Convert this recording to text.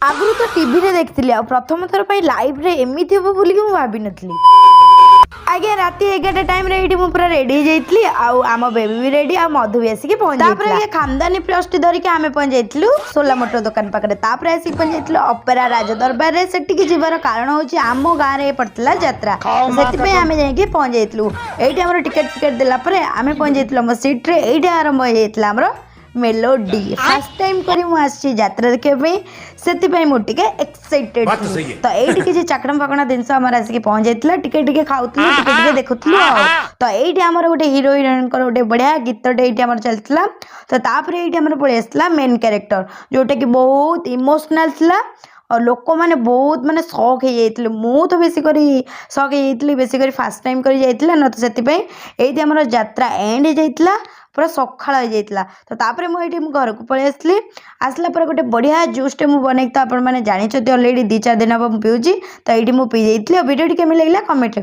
आगु तो टीवी रे देखती आ प्रथम थर पर लाइव रे एमती हम बोल भाभी नी आज्ञा राति 11 टाइम रे ये पूरा रेडी जाइली आम बेबी भी रेडी आ मधु भी आसिक पहुंच खानदानी प्लस टी धरिक आम पहुंच जाइलु सोला मोटर दुकान पाखे तापर आसिक पहुंच जाइलु अपेरा राज दरबार रे सेटिक जीवार कारण होची आम गाँव रे पड़ता यात्रा से आम जाइए पहुंच जाइलु एठी हमर टिकेट फिकेट देला परे आम पहुंच जाइलु हम सीट रे एठी आरंभ हो जाइतला हमर मेलोडी फर्स्ट टाइम करी मु आसी यात्रा देखिए से मुझे एक्साइटेड तो ये किसी चकड़ा फकड़ा जिनस आमर आसिक पहुंच जाइए टिके खाऊलु टिके देखुलु तो ये आमर गोटे हिरो हिरोइन गोटे बढ़िया गीतटे ये चलता तो तापर ये पलि आसला मेन कैरेक्टर जोटा कि बहुत इमोशनल था और लोक मैंने बहुत माने शौक हो जाते मु तो बेसिक शौक हो बेसिक फास्ट टाइम कर जाइए न तो से आम यात्रा एंड हो जाइए पूरा सकाळ हो जाइए तो तापर मुझे घर को पलि आसली आसला पर गोटे बढ़िया जूसटे मुझे बनई तो आप जानते अलरेडी 2-4 दिन हम पीऊँगी तो ये मुझे पी जाइए वीडियो केमी लगे कमेंट